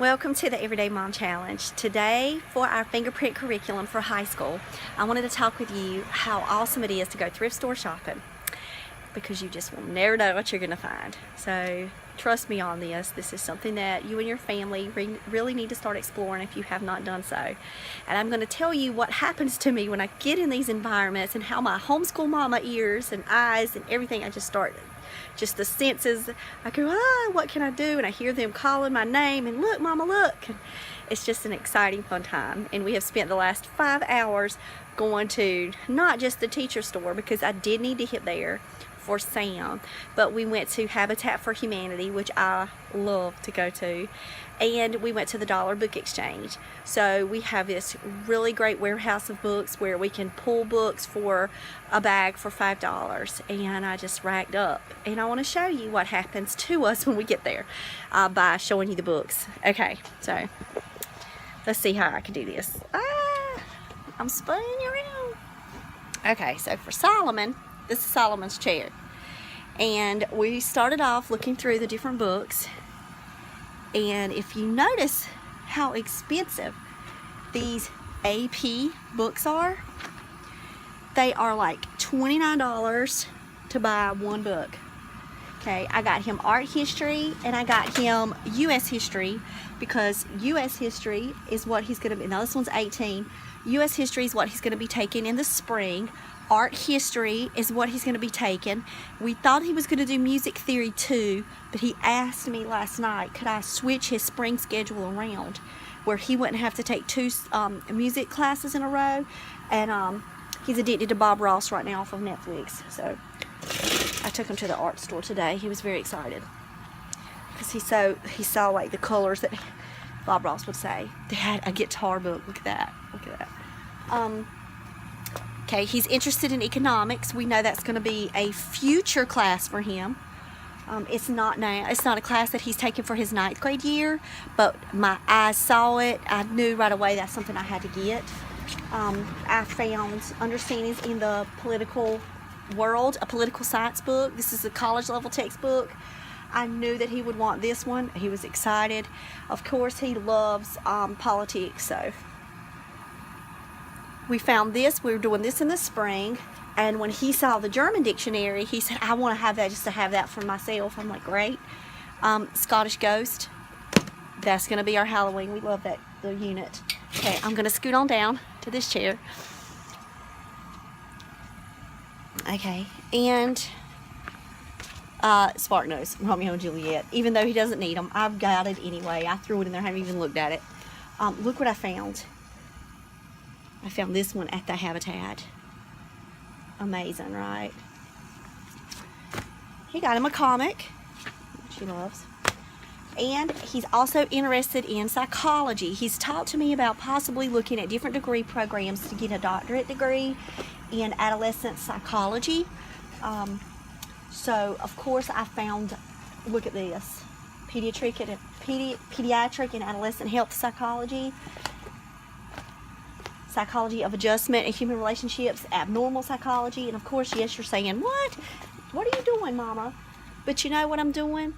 Welcome to the Everyday Mom Challenge. Today, for our Fingerprint curriculum for high school, I wanted to talk with you how awesome it is to go thrift store shopping, because you just will never know what you're going to find. So trust me on this. This is something that you and your family really need to start exploring if you have not done so. And I'm going to tell you what happens to me when I get in these environments and how my homeschool mama ears and eyes and everything, I just start, just the senses, I go, what can I do? And I hear them calling my name and look, mama, look. And it's just an exciting, fun time. And we have spent the last 5 hours going to not just the teacher store, because I did need to hit there for Sam, but we went to Habitat for Humanity, which I love to go to, and we went to the Dollar Book Exchange. So we have this really great warehouse of books where we can pull books for a bag for $5, and I just racked up, and I want to show you what happens to us when we get there by showing you the books. Okay, so let's see how I can do this. I'm spinning around. Okay, so for Solomon, this is Solomon's chair, and we started off looking through the different books, and if you notice how expensive these AP books are, they are like $29 to buy one book. Okay, I got him art history and I got him US history, because US history is what he's going to be, now this one's 18, US history is what he's going to be taking in the spring. Art history is what he's going to be taking. We thought he was going to do music theory too, but he asked me last night, could I switch his spring schedule around where he wouldn't have to take two music classes in a row. And he's addicted to Bob Ross right now off of Netflix. So I took him to the art store today. He was very excited because he saw like the colors that Bob Ross would say. They had a guitar book. Look at that. Look at that. Okay, he's interested in economics. We know that's going to be a future class for him. It's not now. It's not a class that he's taking for his 9th grade year, but my eyes saw it. I knew right away that's something I had to get. I found Understandings in the Political World, a political science book. This is a college level textbook. I knew that he would want this one. He was excited. Of course, he loves politics, so we found this. We were doing this in the spring, and when he saw the German dictionary, he said, I want to have that just to have that for myself. I'm like, great. Scottish Ghost, that's going to be our Halloween. We love that, the unit. Okay, I'm going to scoot on down to this chair. Okay, and Spark Nose, Romeo and Juliet. Even though he doesn't need them, I've got it anyway. I threw it in there, haven't even looked at it. Look what I found. I found this one at the Habitat. Amazing, right? He got him a comic, which he loves. And he's also interested in psychology. He's talked to me about possibly looking at different degree programs to get a doctorate degree in adolescent psychology. So, of course, I found, look at this, pediatric and adolescent health psychology. Psychology of adjustment and human relationships, abnormal psychology, and of course, yes, you're saying, what are you doing, mama? But you know what I'm doing?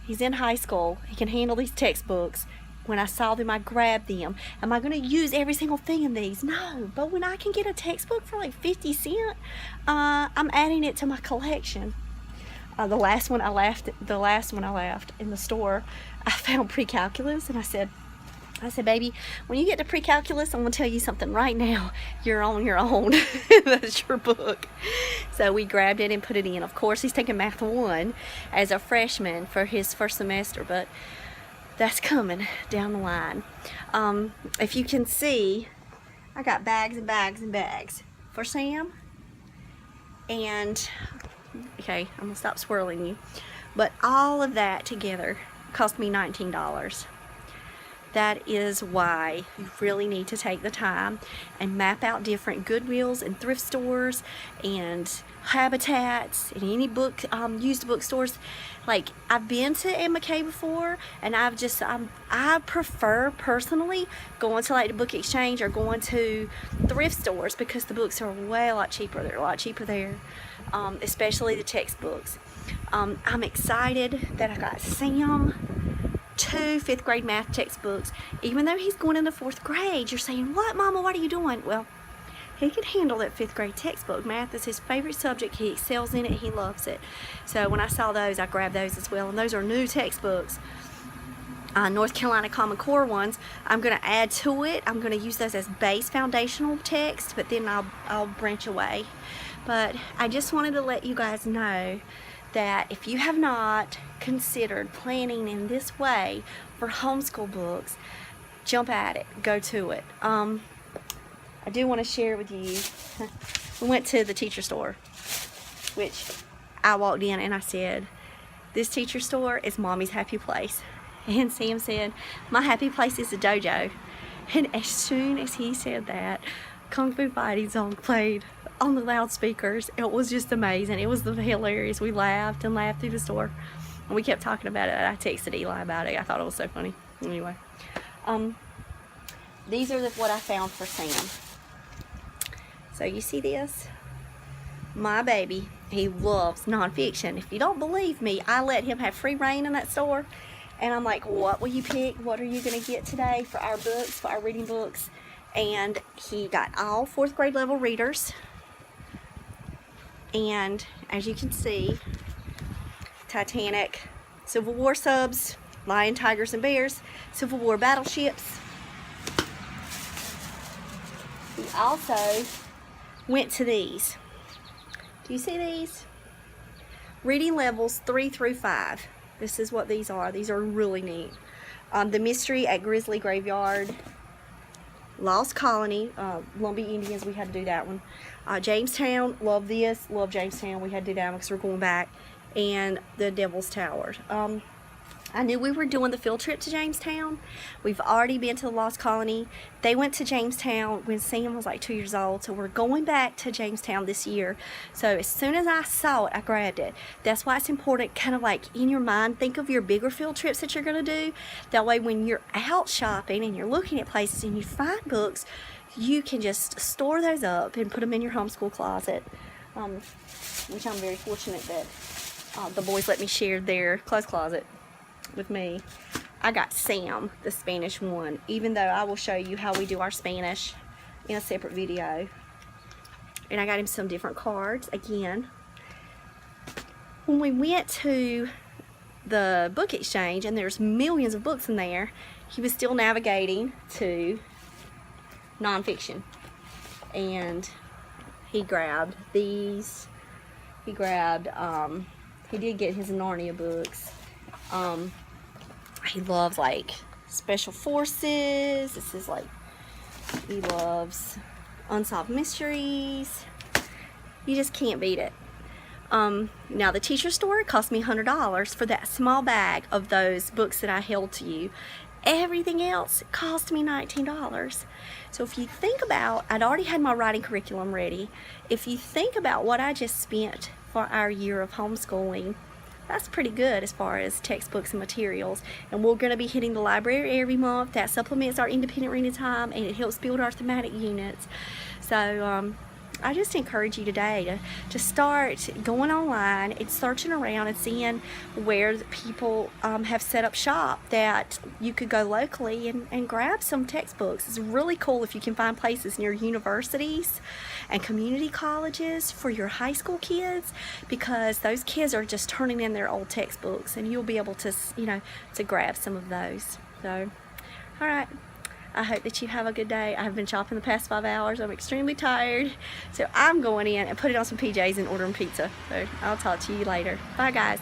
He's in high school. He can handle these textbooks. When I saw them, I grabbed them. Am I going to use every single thing in these? No, but when I can get a textbook for like 50 cents, I'm adding it to my collection. The last one I left in the store, I found pre-calculus, and I said, baby, when you get to pre-calculus, I'm going to tell you something right now. You're on your own. That's your book. So we grabbed it and put it in. Of course, he's taking Math 1 as a freshman for his first semester, but that's coming down the line. If you can see, I got bags and bags and bags for Sam. And, okay, I'm going to stop swirling you. But all of that together cost me $19. That is why you really need to take the time and map out different Goodwills and thrift stores and Habitats and any used bookstores. Like, I've been to Ann McKay before, and I prefer personally going to like the book exchange or going to thrift stores, because the books are way a lot cheaper. They're a lot cheaper there, especially the textbooks. I'm excited that I got Sam 2 fifth grade math textbooks. Even though he's going into 4th grade, you're saying, what, Mama, what are you doing? Well, he can handle that 5th grade textbook. Math is his favorite subject. He excels in it. He loves it. So when I saw those, I grabbed those as well. And those are new textbooks. North Carolina Common Core ones. I'm going to add to it. I'm going to use those as base foundational text, but then I'll branch away. But I just wanted to let you guys know that if you have not considered planning in this way for homeschool books, jump at it. Go to it. I do want to share with you, we went to the teacher store, which I walked in and I said, this teacher store is Mommy's happy place. And Sam said, my happy place is the dojo. And as soon as he said that, Kung Fu Fighting song played on the loudspeakers. It was just amazing. It was hilarious. We laughed and laughed through the store. And we kept talking about it. I texted Eli about it. I thought it was so funny. Anyway. These are what I found for Sam. So you see this? My baby, he loves nonfiction. If you don't believe me, I let him have free reign in that store. And I'm like, what will you pick? What are you going to get today for our books, for our reading books? And he got all 4th grade level readers. And as you can see, Titanic, Civil War subs, Lion, Tigers, and Bears, Civil War battleships. He also went to these. Do you see these? Reading levels 3 through 5. This is what these are. These are really neat. The Mystery at Grizzly Graveyard. Lost Colony. Lumbee Indians, we had to do that one. Jamestown, love this. Love Jamestown. We had to do that one because we're going back. And the Devil's Tower. I knew we were doing the field trip to Jamestown. We've already been to the Lost Colony. They went to Jamestown when Sam was like 2 years old. So we're going back to Jamestown this year. So as soon as I saw it, I grabbed it. That's why it's important, kind of like in your mind, think of your bigger field trips that you're going to do. That way when you're out shopping and you're looking at places and you find books, you can just store those up and put them in your homeschool closet. Which I'm very fortunate that the boys let me share their clothes closet with me. I got Sam, the Spanish one, even though I will show you how we do our Spanish in a separate video. And I got him some different cards again. When we went to the book exchange, and there's millions of books in there, he was still navigating to nonfiction. And he grabbed these. He grabbed, he did get his Narnia books. He loves like Special Forces. This is like, he loves Unsolved Mysteries. You just can't beat it. Now the teacher store cost me $100 for that small bag of those books that I held to you. Everything else cost me $19. So if you think about, I'd already had my writing curriculum ready. If you think about what I just spent for our year of homeschooling, that's pretty good as far as textbooks and materials. And we're going to be hitting the library every month. That supplements our independent reading time, and it helps build our thematic units. So I just encourage you today to start going online and searching around and seeing where people have set up shop that you could go locally and grab some textbooks. It's really cool if you can find places near universities and community colleges for your high school kids, because those kids are just turning in their old textbooks, and you'll be able to, to grab some of those. So, all right. I hope that you have a good day. I've been shopping the past 5 hours. I'm extremely tired. So I'm going in and putting on some PJs and ordering pizza. So I'll talk to you later. Bye, guys.